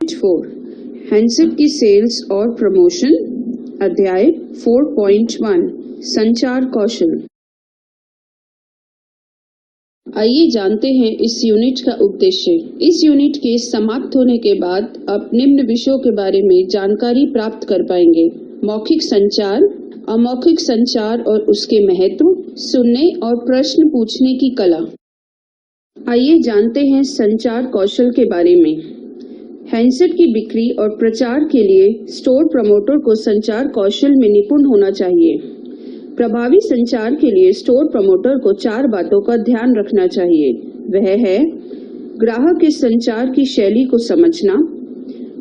4 handset की sales और promotion. अध्याय 4.1 संचार कौशल। आइए जानते हैं इस यूनिट का उद्देश्य। इस यूनिट के समाप्त होने के बाद आप निम्न विषयों के बारे में जानकारी प्राप्त कर पाएंगे: मौखिक संचार, अमौखिक संचार और उसके महत्व, सुनने और प्रश्न पूछने की कला। आइए जानते हैं संचार कौशल के बारे में। हैंडसेट की बिक्री और प्रचार के लिए स्टोर प्रमोटर को संचार कौशल में निपुण होना चाहिए। प्रभावी संचार के लिए स्टोर प्रमोटर को 4 बातों का ध्यान रखना चाहिए। वह है: ग्राहक के संचार की शैली को समझना,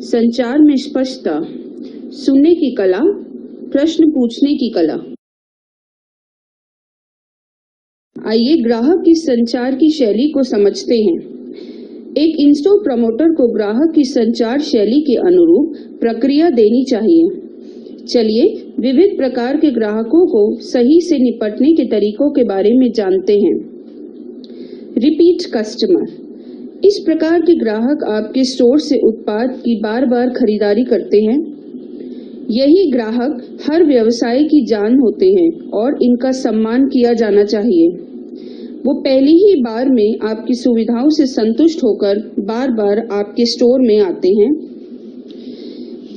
संचार में स्पष्टता, सुनने की कला, प्रश्न पूछने की कला। आइए ग्राहक की संचार की शैली को समझते हैं। एक इन-स्टोर प्रमोटर को ग्राहक की संचार शैली के अनुरूप प्रक्रिया देनी चाहिए। चलिए विविध प्रकार के ग्राहकों को सही से निपटने के तरीकों के बारे में जानते हैं। रिपीट कस्टमर: इस प्रकार के ग्राहक आपके स्टोर से उत्पाद की बार-बार खरीदारी करते हैं। यही ग्राहक हर व्यवसाय की जान होते हैं और इनका सम्मान किया जाना चाहिए। वो पहली ही बार में आपकी सुविधाओं से संतुष्ट होकर बार-बार आपके स्टोर में आते हैं।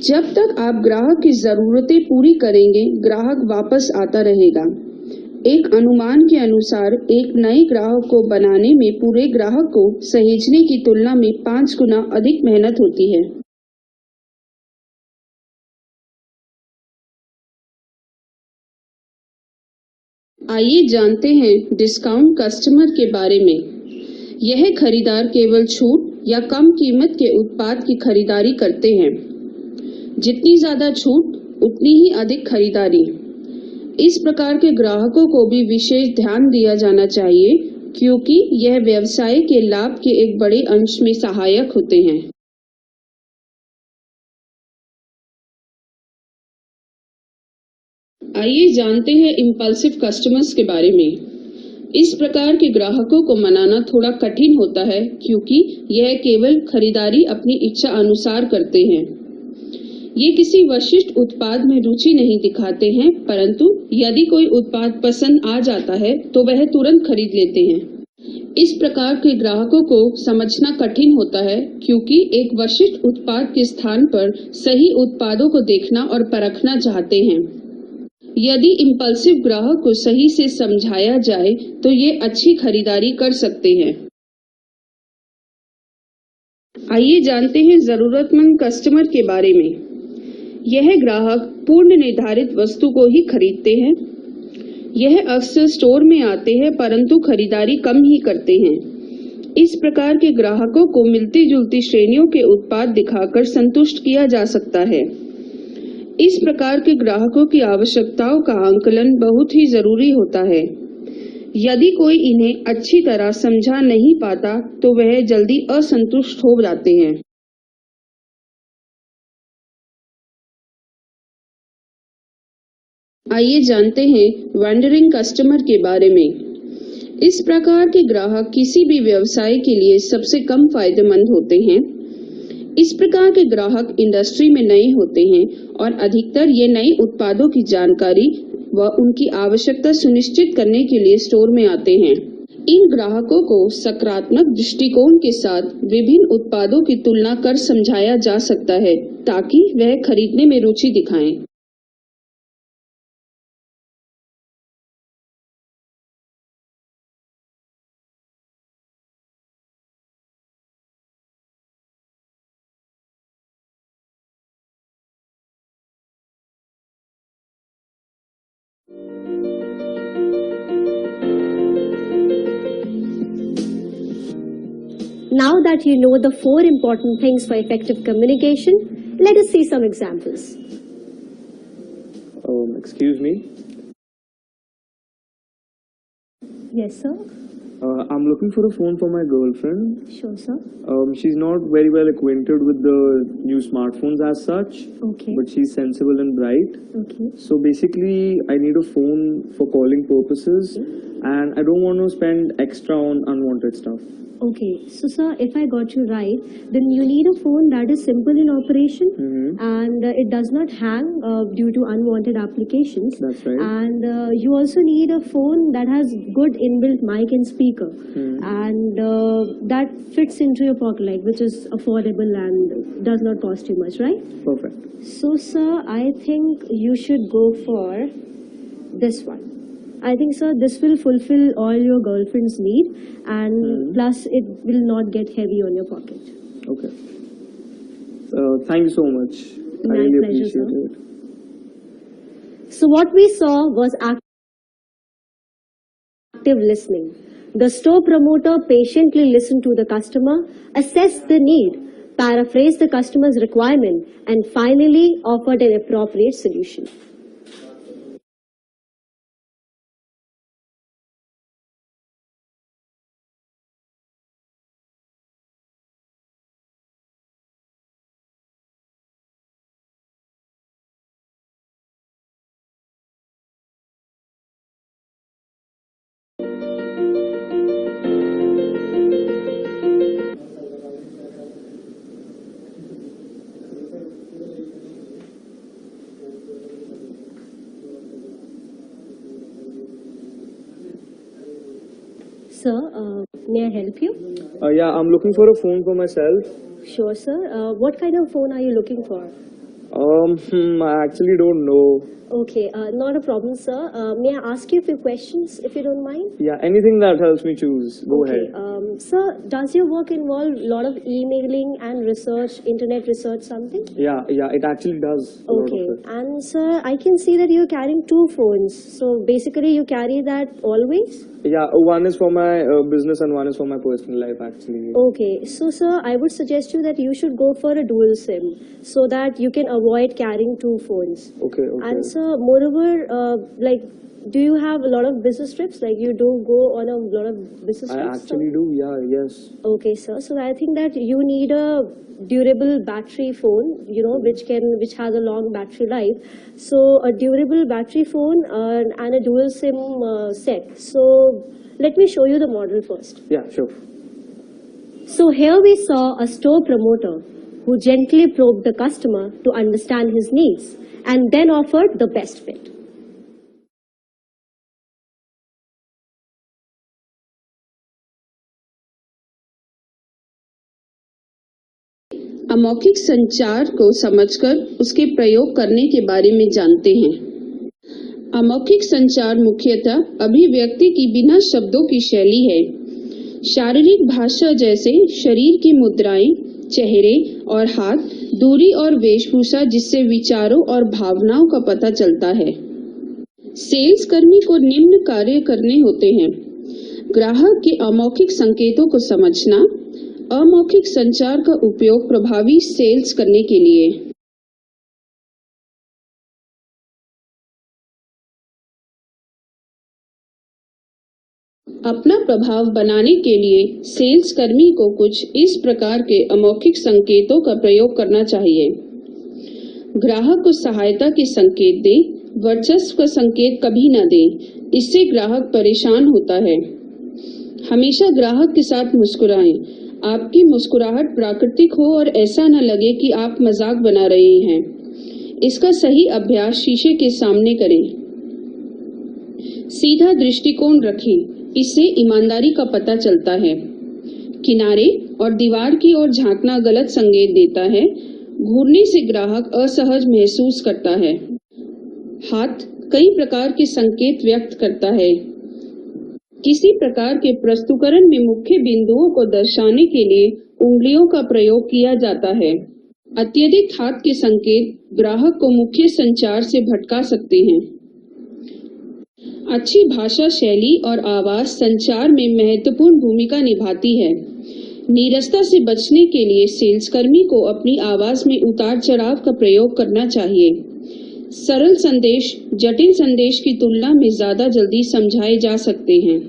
जब तक आप ग्राहक की जरूरतें पूरी करेंगे, ग्राहक वापस आता रहेगा। एक अनुमान के अनुसार एक नए ग्राहक को बनाने में पूरे ग्राहक को सहेजने की तुलना में 5 गुना अधिक मेहनत होती है। आइए जानते हैं डिस्काउंट कस्टमर के बारे में। यह खरीदार केवल छूट या कम कीमत के उत्पाद की खरीदारी करते हैं। जितनी ज्यादा छूट उतनी ही अधिक खरीदारी। इस प्रकार के ग्राहकों को भी विशेष ध्यान दिया जाना चाहिए क्योंकि यह व्यवसाय के लाभ के एक बड़े अंश में सहायक होते हैं। आइए जानते हैं इम्पल्सिव कस्टमर्स के बारे में। इस प्रकार के ग्राहकों को मनाना थोड़ा कठिन होता है क्योंकि यह केवल खरीदारी अपनी इच्छा अनुसार करते हैं। ये किसी विशिष्ट उत्पाद में रुचि नहीं दिखाते हैं, परंतु यदि कोई उत्पाद पसंद आ जाता है तो वह तुरंत खरीद लेते हैं। इस प्रकार के ग्राहकों को समझना कठिन होता है क्योंकि एक विशिष्ट उत्पाद के स्थान पर सही उत्पादों को देखना और परखना चाहते हैं। यदि इम्पल्सिव ग्राहक को सही से समझाया जाए तो ये अच्छी खरीदारी कर सकते हैं। आइए जानते हैं जरूरतमंद कस्टमर के बारे में। यह ग्राहक पूर्ण निर्धारित वस्तु को ही खरीदते हैं। यह अक्सर स्टोर में आते हैं परंतु खरीदारी कम ही करते हैं। इस प्रकार के ग्राहकों को मिलती जुलती श्रेणियों के उत्पाद दिखाकर संतुष्ट किया जा सकता है। इस प्रकार के ग्राहकों की आवश्यकताओं का आंकलन बहुत ही जरूरी होता है। यदि कोई इन्हें अच्छी तरह समझा नहीं पाता तो वह जल्दी असंतुष्ट हो जाते हैं। आइए जानते हैं वैंडरिंग कस्टमर के बारे में। इस प्रकार के ग्राहक किसी भी व्यवसाय के लिए सबसे कम फायदेमंद होते हैं। इस प्रकार के ग्राहक इंडस्ट्री में नए होते हैं और अधिकतर ये नए उत्पादों की जानकारी व उनकी आवश्यकता सुनिश्चित करने के लिए स्टोर में आते हैं। इन ग्राहकों को सकारात्मक दृष्टिकोण के साथ विभिन्न उत्पादों की तुलना कर समझाया जा सकता है ताकि वह खरीदने में रुचि दिखाएं। Now that you know the 4 important things for effective communication, let us see some examples. Excuse me? Yes, sir. I'm looking for a phone for my girlfriend. Sure, sir. She's not very well acquainted with the new smartphones as such. Okay. But she's sensible and bright. Okay. So basically, I need a phone for calling purposes and I don't want to spend extra on unwanted stuff. Okay, so sir, if I got you right, then you need a phone that is simple in operation and it does not hang due to unwanted applications. That's right. And you also need a phone that has good inbuilt mic and speaker and that fits into your pocket, like which is affordable and does not cost you much, right? Perfect. So sir, I think you should go for this one. I think, sir, this will fulfill all your girlfriend's need and plus it will not get heavy on your pocket. Okay. Thank you so much. I My really pleasure, appreciate sir. it. So what we saw was active listening. The store promoter patiently listened to the customer, assessed the need, paraphrased the customer's requirement, and finally offered an appropriate solution. Sir, may I help you? Yeah, I'm looking for a phone for myself. Sure, sir. What kind of phone are you looking for? I actually don't know. Okay, not a problem, sir. May I ask you a few questions, if you don't mind? Yeah, anything that helps me choose. Go Okay. ahead. Sir, does your work involve a lot of emailing and research, internet research, something? Yeah, it actually does. A lot Okay. of it. And sir, I can see that you're carrying two phones. So basically, you carry that always? Yeah, one is for my business and one is for my personal life actually. Okay. So sir, I would suggest you that you should go for a dual SIM so that you can avoid carrying two phones. Okay, okay. And sir, moreover, do you have a lot of business trips? Like you do go on a lot of business I trips? actually do, yeah, yes. Okay, sir. So I think that you need a durable battery phone, which has a long battery life. So a durable battery phone and a dual SIM set. So let me show you the model first. Yeah, sure. So here we saw a store promoter who gently probed the customer to understand his needs and then offered the best fit. अमौखिक संचार को समझकर उसके प्रयोग करने के बारे में जानते हैं। अमौखिक संचार मुख्यतः अभिव्यक्ति की बिना शब्दों की शैली है। शारीरिक भाषा जैसे शरीर की मुद्राएं, चेहरे और हाथ, दूरी और वेशभूषा जिससे विचारों और भावनाओं का पता चलता है। सेल्स कर्मी को निम्न कार्य करने होते हैं: ग्राहक के अमौखिक संकेतों को समझना, अमौखिक संचार का उपयोग प्रभावी सेल्स करने के लिए। अपना प्रभाव बनाने के लिए सेल्स कर्मी को कुछ इस प्रकार के अमौखिक संकेतों का प्रयोग करना चाहिए। ग्राहक को सहायता के संकेत दें, वर्चस्व का संकेत कभी न दें, इससे ग्राहक परेशान होता है। हमेशा ग्राहक के साथ मुस्कुराएं। आपकी मुस्कुराहट प्राकृतिक हो और ऐसा न लगे कि आप मजाक बना रहे हैं। इसका सही अभ्यास शीशे के सामने करें। सीधा दृष्टिकोण रखें, इससे ईमानदारी का पता चलता है। किनारे और दीवार की ओर झांकना गलत संकेत देता है। घूरने से ग्राहक असहज महसूस करता है। हाथ कई प्रकार के संकेत व्यक्त करता है। किसी प्रकार के प्रस्तुतिकरण में मुख्य बिंदुओं को दर्शाने के लिए उंगलियों का प्रयोग किया जाता है। अत्यधिक हाथ के संकेत ग्राहक को मुख्य संचार से भटका सकते हैं। अच्छी भाषा शैली और आवाज संचार में महत्वपूर्ण भूमिका निभाती है। नीरसता से बचने के लिए सेल्स कर्मी को अपनी आवाज में उतार चढ़ाव का प्रयोग करना चाहिए। सरल संदेश जटिल संदेश की तुलना में ज्यादा जल्दी समझाए जा सकते हैं।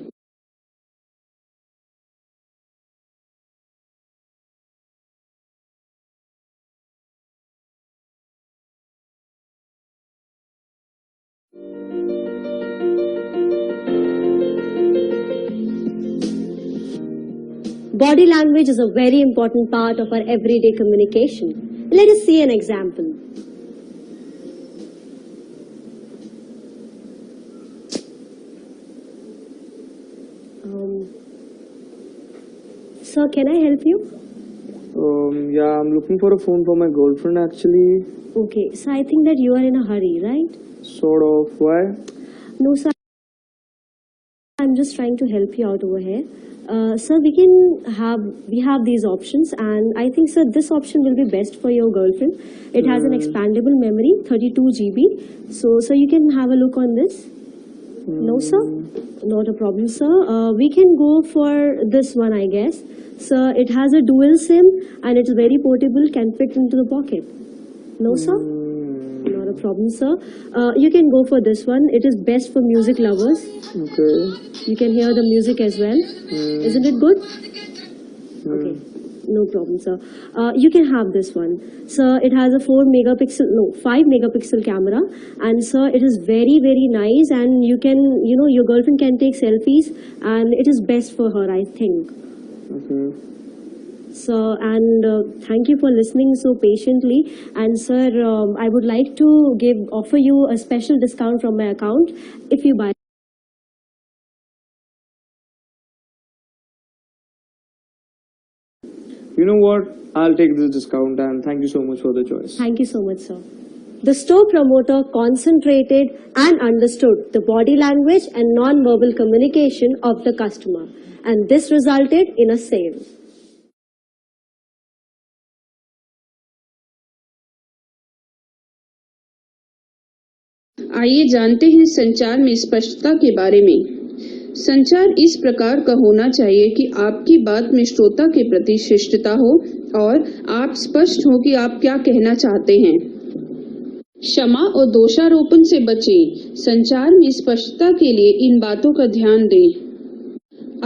Body language is a very important part of our everyday communication. Let us see an example. Sir, can I help you? Yeah, I'm looking for a phone for my girlfriend actually. Okay, so I think that you are in a hurry, right? Sort of. Why? No, sir. I'm just trying to help you out over here. Sir, we have these options, and I think, sir, this option will be best for your girlfriend. It has an expandable memory, 32 GB. So, sir, you can have a look on this. No, sir? Not a problem, sir. We can go for this one, I guess. Sir, it has a dual SIM and it's very portable, can fit into the pocket. No, sir? Not a problem, sir. You can go for this one. It is best for music lovers. Okay. You can hear the music as well. Isn't it good? Okay. No problem, sir. You can have this one. Sir, it has a 5 megapixel camera. And sir, it is very, very nice. And you can, your girlfriend can take selfies. And it is best for her, I think. Okay. Sir, and thank you for listening so patiently. And sir, I would like to offer you a special discount from my account if you buy. You know what? I'll take this discount and thank you so much for the choice. Thank you so much, sir. The store promoter concentrated and understood the body language and non-verbal communication of the customer, and this resulted in a sale. आइए जानते हैं संचार में स्पष्टता के बारे में। संचार इस प्रकार का होना चाहिए कि आपकी बात में श्रोता के प्रति शिष्टता हो और आप स्पष्ट हो कि आप क्या कहना चाहते हैं। क्षमा और दोषारोपण से बचें। संचार में स्पष्टता के लिए इन बातों का ध्यान दें।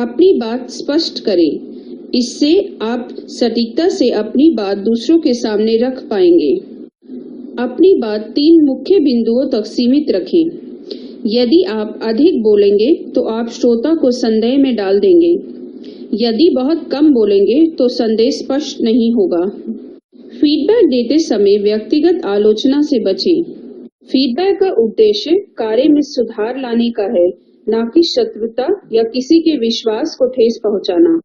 अपनी बात स्पष्ट करें। इससे आप सटीकता से अपनी बात दूसरों के सामने रख पाएंगे। अपनी बात 3 मुख्य बिंदुओं तक सीमित रखें। यदि आप अधिक बोलेंगे तो आप श्रोता को संदेह में डाल देंगे। यदि बहुत कम बोलेंगे तो संदेश स्पष्ट नहीं होगा। फीडबैक देते समय व्यक्तिगत आलोचना से बचें। फीडबैक का उद्देश्य कार्य में सुधार लाने का है, न कि शत्रुता या किसी के विश्वास को ठेस पहुंचाना।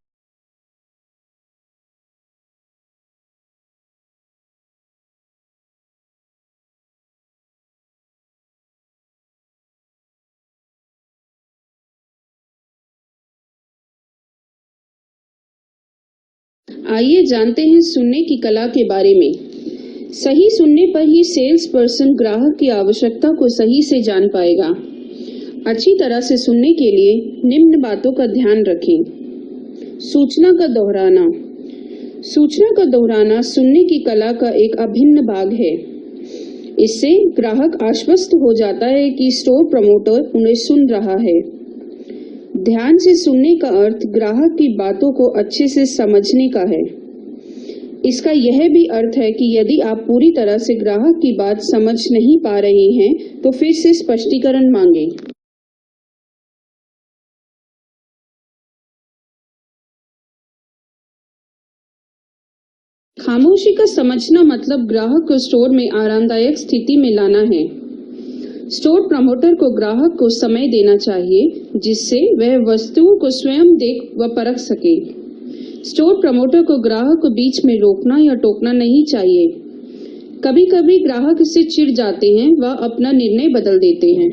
आइए जानते हैं सुनने की कला के बारे में। सही सुनने पर ही सेल्स पर्सन ग्राहक की आवश्यकता को सही से जान पाएगा। अच्छी तरह से सुनने के लिए निम्न बातों का ध्यान रखें। सूचना का दोहराना। सूचना का दोहराना सुनने की कला का एक अभिन्न भाग है। इससे ग्राहक आश्वस्त हो जाता है कि स्टोर प्रमोटर उन्हें सुन रहा है। ध्यान से सुनने का अर्थ ग्राहक की बातों को अच्छे से समझने का है। इसका यह भी अर्थ है कि यदि आप पूरी तरह से ग्राहक की बात समझ नहीं पा रहे हैं तो फिर से स्पष्टीकरण मांगें। खामोशी का समझना मतलब ग्राहक को स्टोर में आरामदायक स्थिति में लाना है। स्टोर प्रमोटर को ग्राहक को समय देना चाहिए जिससे वह वस्तुओं को स्वयं देख व परख सके। स्टोर प्रमोटर को ग्राहक को बीच में रोकना या टोकना नहीं चाहिए। कभी-कभी ग्राहक इससे चिढ़ जाते हैं व अपना निर्णय बदल देते हैं।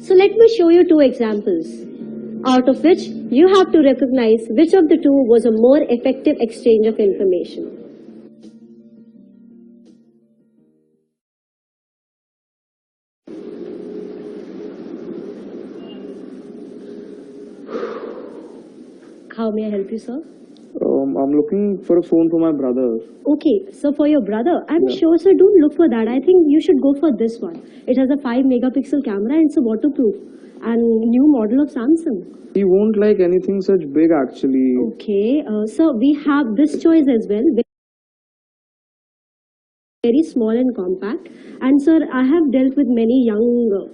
So let me show you 2 examples, out of which you have to recognize which of the two was a more effective exchange of information. How may I help you, sir? I'm looking for a phone for my brother. Okay, so for your brother, I'm Yeah. sure, sir, don't look for that. I think you should go for this one. It has a 5 megapixel camera and it's a waterproof and new model of Samsung. He won't like anything such big actually. Okay, so we have this choice as well. Very small and compact. And sir, I have dealt with many young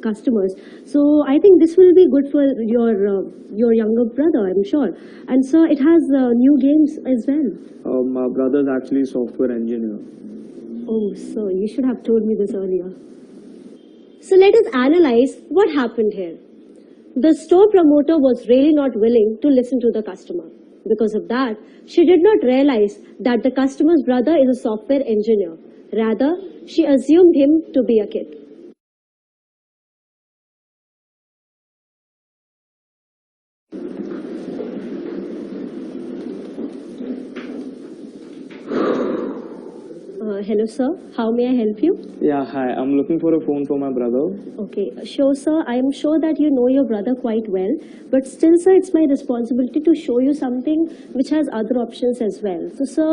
customers, so I think this will be good for your younger brother, I'm sure. And sir, it has new games as well. My brother's actually a software engineer. Oh, so you should have told me this earlier. So let us analyze what happened here. The store promoter was really not willing to listen to the customer. Because of that, she did not realize that the customer's brother is a software engineer. Rather, she assumed him to be a kid. Hello, sir. How may I help you? Yeah, hi. I'm looking for a phone for my brother. Okay, sure, sir. I am sure that you know your brother quite well, but still, sir, it's my responsibility to show you something which has other options as well. So, sir,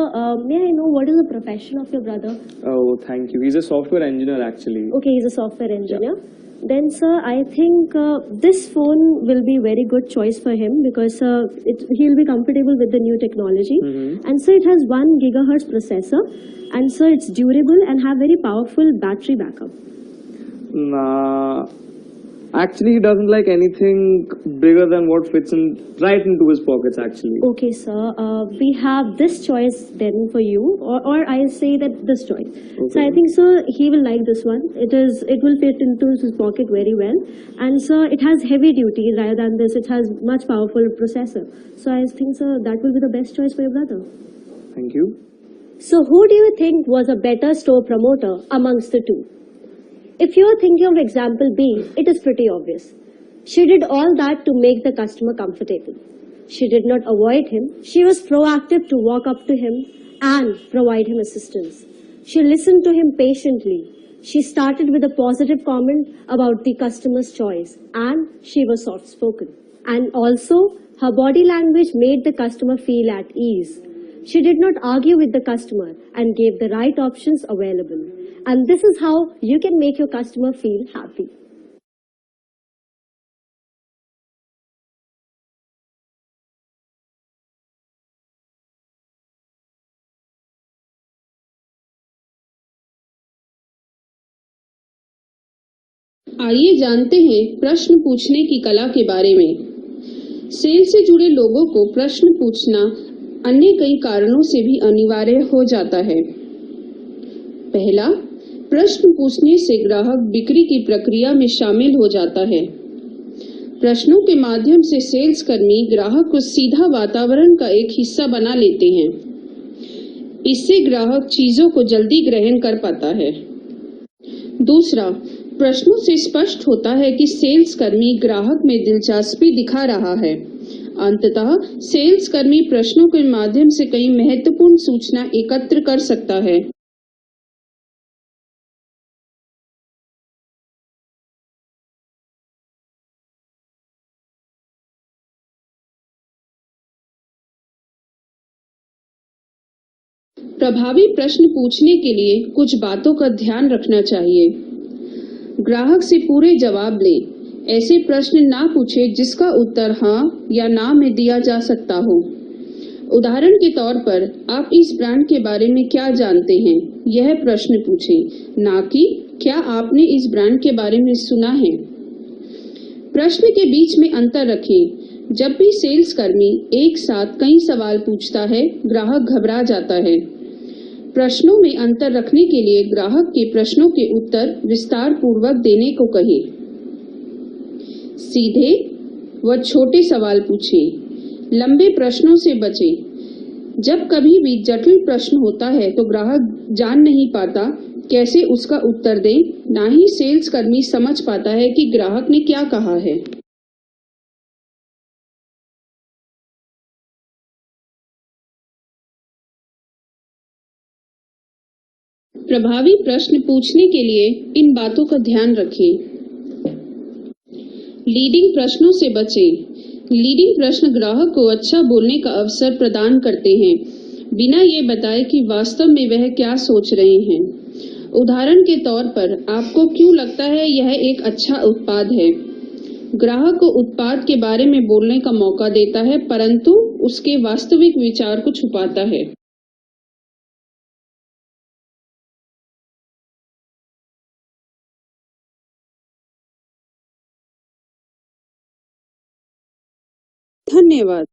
may I know what is the profession of your brother? Oh, thank you. He's a software engineer actually. Okay, he's a software engineer. Then, sir, I think this phone will be very good choice for him because he'll be comfortable with the new technology. And so it has 1 gigahertz processor, and so it's durable and have very powerful battery backup. Nah, actually he doesn't like anything bigger than what fits in right into his pockets actually. Okay, sir. We have this choice then for you, or I'll say that this choice. So I think, sir, he will like this one. It will fit into his pocket very well, and sir, it has heavy duty rather than this. It has much powerful processor. So I think, sir, that will be the best choice for your brother. Thank you. So who do you think was a better store promoter amongst the two? If you are thinking of example B, it is pretty obvious. She did all that to make the customer comfortable. She did not avoid him. She was proactive to walk up to him and provide him assistance. She listened to him patiently. She started with a positive comment about the customer's choice, and she was soft-spoken. And also, her body language made the customer feel at ease. She did not argue with the customer and gave the right options available. And this is how you can make your customer feel happy. आइए जानते हैं प्रश्न पूछने की कला के बारे में। सेल से जुड़े लोगों को प्रश्न पूछना अन्य कई कारणों से भी अनिवार्य हो जाता है। पहला, प्रश्न पूछने से ग्राहक बिक्री की प्रक्रिया में शामिल हो जाता है। प्रश्नों के माध्यम से सेल्स कर्मी ग्राहक को सीधा वातावरण का एक हिस्सा बना लेते हैं। इससे ग्राहक चीजों को जल्दी ग्रहण कर पाता है। दूसरा, प्रश्नों से स्पष्ट होता है कि सेल्स कर्मी ग्राहक में दिलचस्पी दिखा रहा है। अंततः सेल्स कर्मी प्रश्नों के माध्यम से कई महत्वपूर्ण सूचना एकत्र कर सकता है। प्रभावी प्रश्न पूछने के लिए कुछ बातों का ध्यान रखना चाहिए। ग्राहक से पूरे जवाब लें। ऐसे प्रश्न ना पूछें जिसका उत्तर हाँ या ना में दिया जा सकता हो। उदाहरण के तौर पर, आप इस ब्रांड के बारे में क्या जानते हैं? यह प्रश्न पूछें, ना कि क्या आपने इस ब्रांड के बारे में सुना है। प्रश्न के बीच में अंतर रखें। जब भी सेल्स कर्मी एक साथ कई सवाल पूछता है, ग्राहक घबरा जाता है। प्रश्नों में अंतर रखने के लिए ग्राहक के प्रश्नों के उत्तर विस्तार पूर्वक देने को कहें। सीधे व छोटे सवाल पूछें। लंबे प्रश्नों से बचें। जब कभी भी जटिल प्रश्न होता है तो ग्राहक जान नहीं पाता कैसे उसका उत्तर दें, ना ही सेल्स कर्मी समझ पाता है कि ग्राहक ने क्या कहा है। प्रभावी प्रश्न पूछने के लिए इन बातों का ध्यान रखें। लीडिंग प्रश्नों से बचें। लीडिंग प्रश्न ग्राहक को अच्छा बोलने का अवसर प्रदान करते हैं, बिना ये बताए कि वास्तव में वह क्या सोच रहे हैं। उदाहरण के तौर पर, आपको क्यों लगता है यह एक अच्छा उत्पाद है? ग्राहक को उत्पाद के बारे में बोलने का मौका देता है, परंतु उसके वास्तविक विचार को छुपाता है। धन्यवाद।